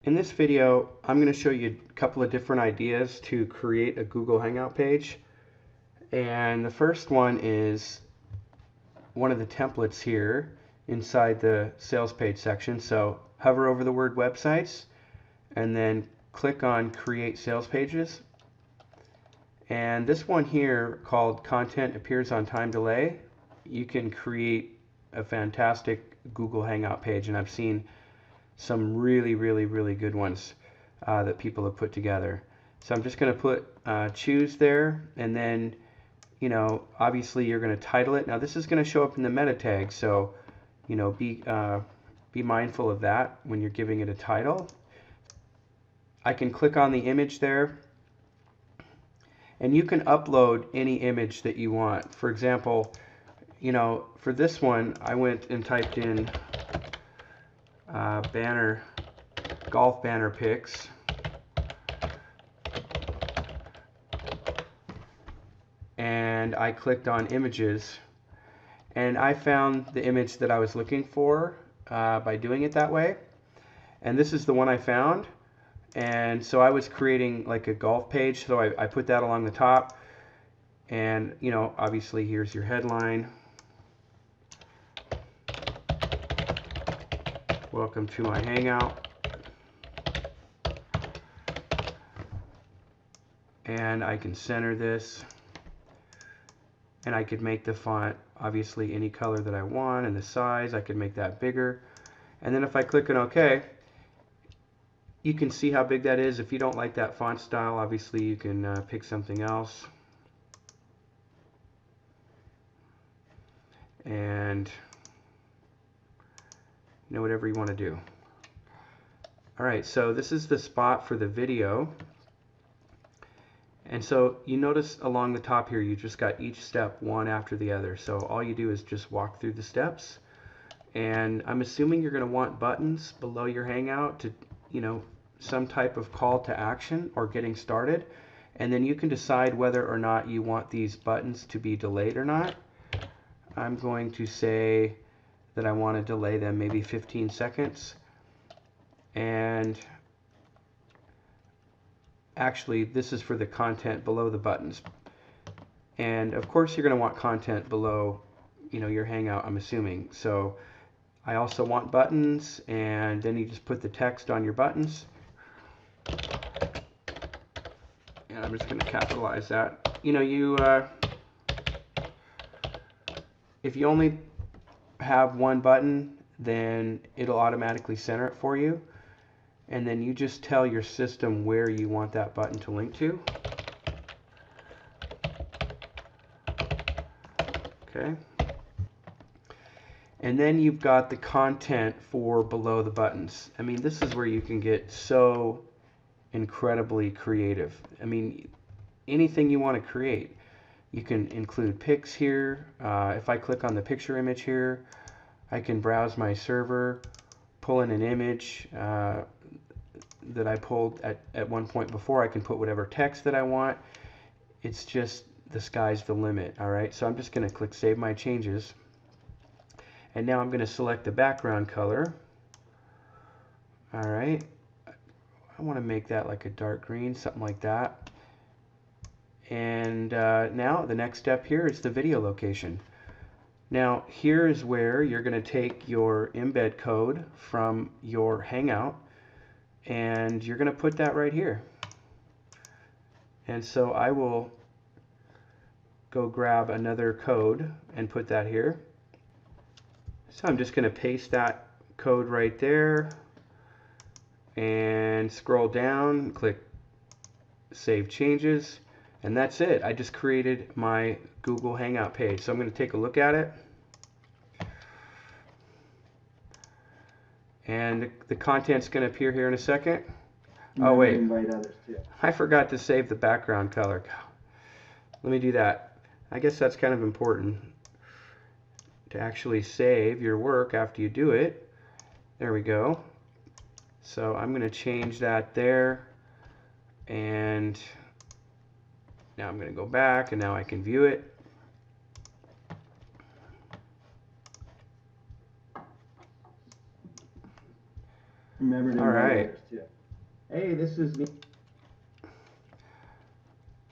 In this video, I'm going to show you a couple of different ideas to create a Google Hangout page. And the first one is one of the templates here inside the sales page section. So hover over the word websites and then click on create sales pages. And this one here called content appears on time delay, you can create a fantastic Google Hangout page, and I've seen some really good ones that people have put together. So I'm just going to put choose there, and then obviously you're going to title it. Now this is going to show up in the meta tag, so be mindful of that when you're giving it a title. I can click on the image there, and you can upload any image that you want. For example, for this one I went and typed in golf banner pics, and I clicked on images, and I found the image that I was looking for by doing it that way, and this is the one I found. And so I was creating like a golf page, so I put that along the top, and obviously here's your headline. Welcome to my Hangout. And I can center this, and I could make the font obviously any color that I want, and the size I could make that bigger. And then if I click on OK, you can see how big that is. If you don't like that font style, obviously you can pick something else. And whatever you want to do. Alright, so this is the spot for the video. And so you notice along the top here, you just got each step one after the other. So all you do is just walk through the steps. And I'm assuming you're going to want buttons below your Hangout to, some type of call to action or getting started. And then you can decide whether or not you want these buttons to be delayed or not. I'm going to say that I want to delay them maybe 15 seconds. And actually, this is for the content below the buttons. And of course, you're going to want content below, your Hangout, I'm assuming. So I also want buttons, and then you just put the text on your buttons. And I'm just going to capitalize that. If you only have one button, then it'll automatically center it for you, and then you just tell your system where you want that button to link to. Okay. And then you've got the content for below the buttons. I mean, this is where you can get so incredibly creative. I mean, anything you want to create. You can include pics here. If I click on the picture image here, I can browse my server, pull in an image that I pulled at one point before. I can put whatever text that I want. It's just the sky's the limit. All right, so I'm just going to click Save My Changes. And now I'm going to select the background color. All right, I want to make that like a dark green, something like that. And now the next step here is the video location. Now here is where you're going to take your embed code from your Hangout, and you're going to put that right here. And so I will go grab another code and put that here. So I'm just going to paste that code right there and scroll down, click Save Changes. And that's it. I just created my Google Hangout page. So I'm going to take a look at it. And the content's going to appear here in a second. Oh wait, invite others too. I forgot to save the background color. Let me do that. I guess that's kind of important to actually save your work after you do it. There we go. So I'm going to change that there, and now I'm going to go back, and now I can view it. remembered in All right. letters too. Hey, this is me.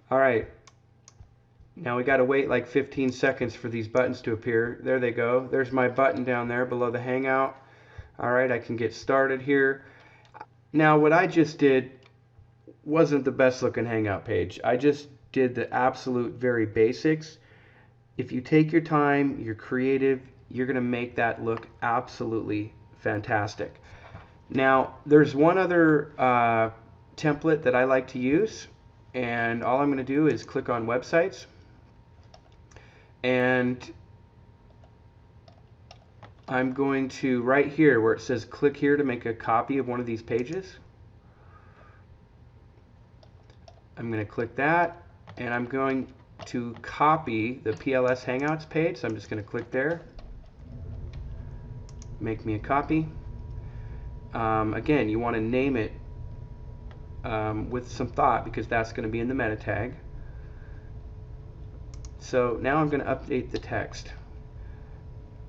All right. Now we got to wait like 15 seconds for these buttons to appear. There they go. There's my button down there below the Hangout. All right, I can get started here. Now what I just did wasn't the best looking Hangout page. I just did the absolute very basics. If you take your time, you're creative, you're going to make that look absolutely fantastic. Now, there's one other template that I like to use, and all I'm going to do is click on websites, and I'm going to, right here where it says click here to make a copy of one of these pages, I'm going to click that, and I'm going to copy the PLS Hangouts page, so I'm just going to click there, make me a copy. Again, you want to name it with some thought because that's going to be in the meta tag. So now I'm going to update the text,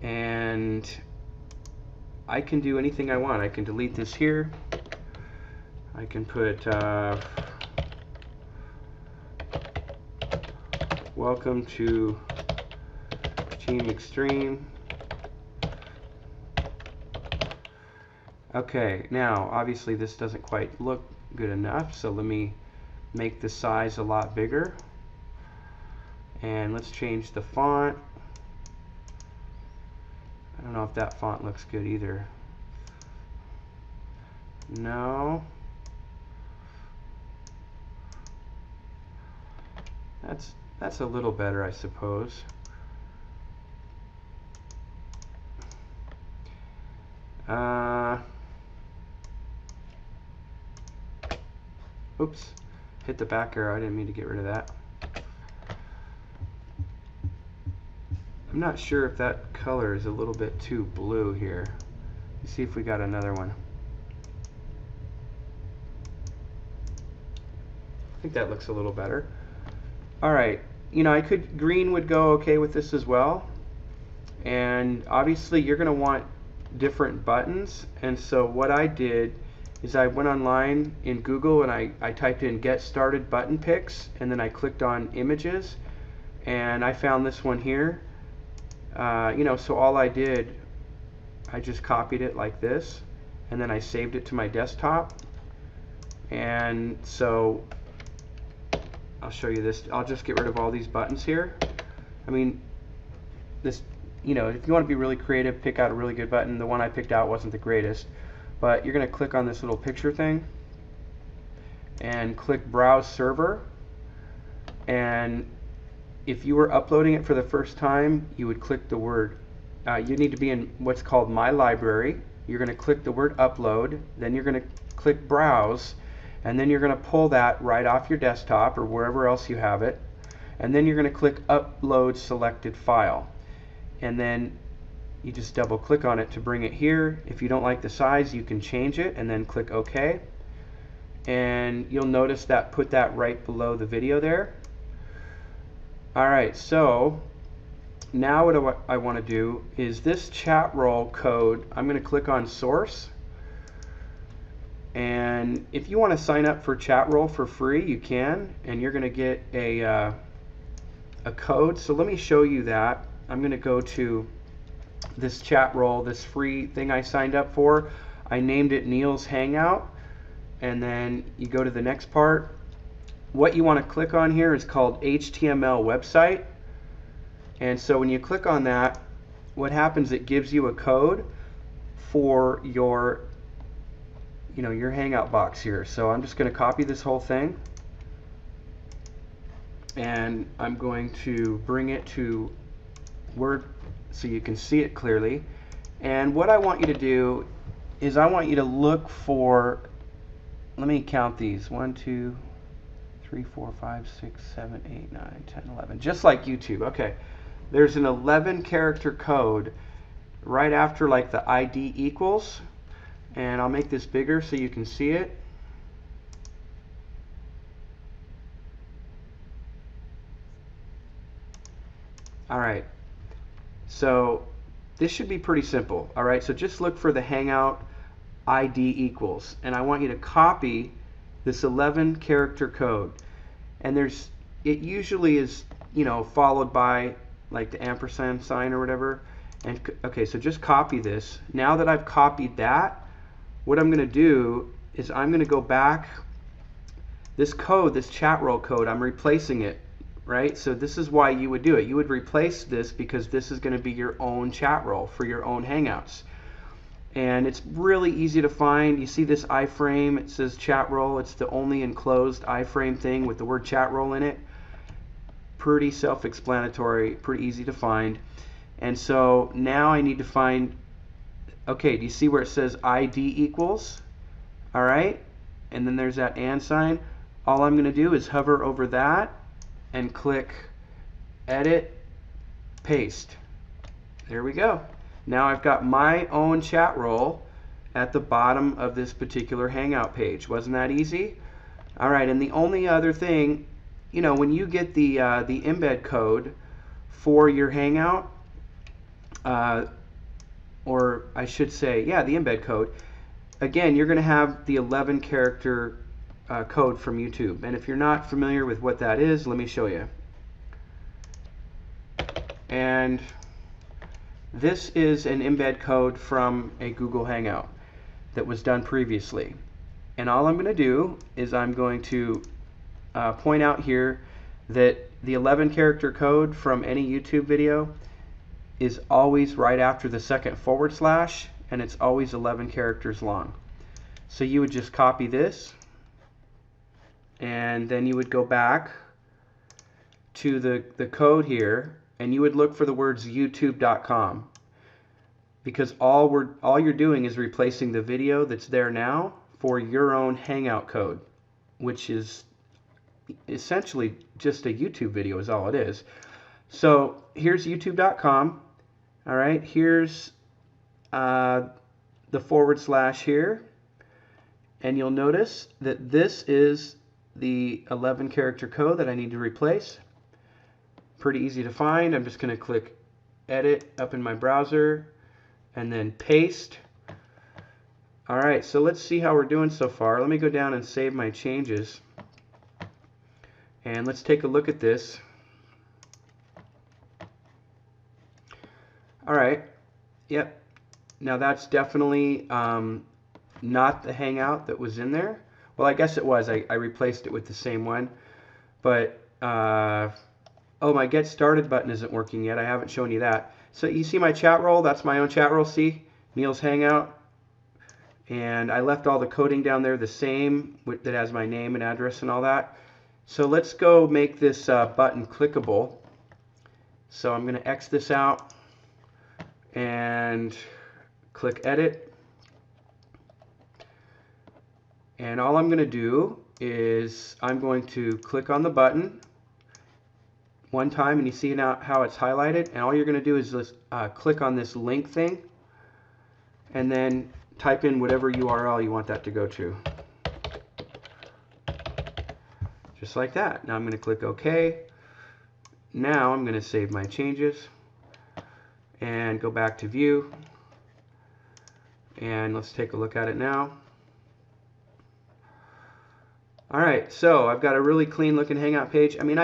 and I can do anything I want. I can delete this here. I can put welcome to Team Extreme. Okay, now obviously this doesn't quite look good enough, so let me make the size a lot bigger. And let's change the font. I don't know if that font looks good either. No. That's a little better, I suppose. Oops, hit the back arrow. I didn't mean to get rid of that. I'm not sure if that color is a little bit too blue here. Let's see if we got another one. I think that looks a little better. Alright, you know, green would go okay with this as well. And obviously you're going to want different buttons, and so what I did is I went online in Google and I typed in get started button pics, and then I clicked on images, and I found this one here. You know, so all I did, I just copied it like this, and then I saved it to my desktop. And so I'll show you this. I'll just get rid of all these buttons here. I mean, this, you know, if you want to be really creative, pick out a really good button. The one I picked out wasn't the greatest, but you're going to click on this little picture thing and click Browse Server. And if you were uploading it for the first time, you would click the word, you need to be in what's called My Library. You're going to click the word Upload, then you're going to click Browse, and then you're going to pull that right off your desktop or wherever else you have it, and then you're going to click Upload Selected File, and then you just double click on it to bring it here. If you don't like the size, you can change it and then click OK, and you'll notice that put that right below the video there. Alright, so now what I want to do is this chat roll code, I'm going to click on source, and if you want to sign up for chat roll for free, you can, and you're going to get a code. So let me show you that. I'm going to go to this chat roll, this free thing I signed up for. I named it Neil's Hangout, and then you go to the next part. What you want to click on here is called HTML website, and so when you click on that, what happens, it gives you a code for your, you know, your Hangout box here. So I'm just going to copy this whole thing, and I'm going to bring it to Word so you can see it clearly. And what I want you to do is I want you to look for, let me count these, 1, 2, 3, 4, 5, 6, 7, 8, 9, 10, 11, just like YouTube. Okay, there's an 11 character code right after like the ID equals, and I'll make this bigger so you can see it. Alright, so this should be pretty simple. Alright, so just look for the Hangout ID equals. And I want you to copy this 11 character code. And it usually is, followed by like the ampersand sign or whatever. And okay, so just copy this. Now that I've copied that, what I'm going to do is I'm going to go back. This code, this chat roll code, I'm replacing it, right? So this is why you would do it. You would replace this because this is going to be your own chat roll for your own Hangouts. And it's really easy to find. You see this iframe, it says chat roll. It's the only enclosed iframe thing with the word chat roll in it. Pretty self-explanatory, pretty easy to find. And so now I need to find, okay, do you see where it says ID equals? All right, and then there's that and sign. All I'm going to do is hover over that and click edit, paste. There we go. Now I've got my own chat roll at the bottom of this particular Hangout page. Wasn't that easy? All right, and the only other thing, when you get the embed code for your Hangout, or I should say, yeah, the embed code, again, you're going to have the 11 character code from YouTube. And if you're not familiar with what that is, let me show you. And this is an embed code from a Google Hangout that was done previously. And all I'm going to do is I'm going to point out here that the 11 character code from any YouTube video is always right after the second /, and it's always 11 characters long. So you would just copy this, and then you would go back to the code here, and you would look for the words youtube.com, because all you're doing is replacing the video that's there now for your own Hangout code, which is essentially just a YouTube video is all it is. So here's youtube.com. All right, here's the / here, and you'll notice that this is the 11 character code that I need to replace. Pretty easy to find. I'm just going to click edit up in my browser and then paste. All right, so let's see how we're doing so far. Let me go down and save my changes, and let's take a look at this. All right, yep. Now that's definitely not the Hangout that was in there. Well, I guess it was. I replaced it with the same one. But, oh, my Get Started button isn't working yet. I haven't shown you that. So you see my chat roll? That's my own chat roll, see? Neil's Hangout. And I left all the coding down there the same, that has my name and address and all that. So let's go make this button clickable. So I'm going to X this out and click edit. And all I'm going to do is I'm going to click on the button one time, and you see now how it's highlighted, and all you're going to do is just click on this link thing and then type in whatever URL you want that to go to. Just like that. Now I'm going to click OK. Now I'm going to save my changes and go back to view, and let's take a look at it now. Alright, so I've got a really clean looking Hangout page. I mean,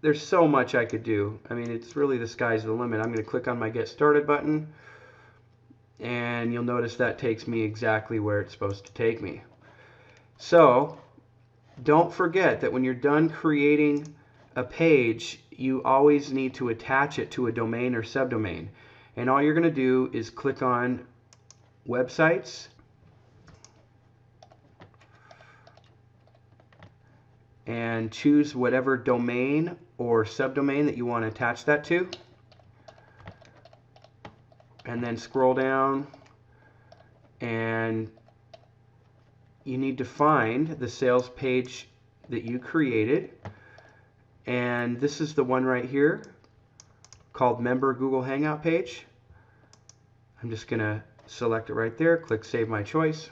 there's so much I could do. I mean, it's really the sky's the limit. I'm going to click on my Get Started button, and you'll notice that takes me exactly where it's supposed to take me. So don't forget that when you're done creating a page, you always need to attach it to a domain or subdomain. And all you're going to do is click on Websites, and choose whatever domain or subdomain that you want to attach that to. And then scroll down, and you need to find the sales page that you created. And this is the one right here called Member Google Hangout Page. I'm just going to select it right there, click Save My Choice,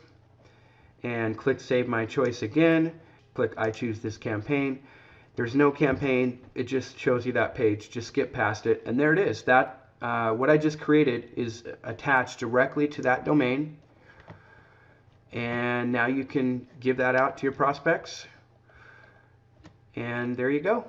and click Save My Choice again. Click I choose this campaign. There's no campaign, it just shows you that page. Just skip past it, and there it is. That what I just created is attached directly to that domain. And now you can give that out to your prospects. And there you go.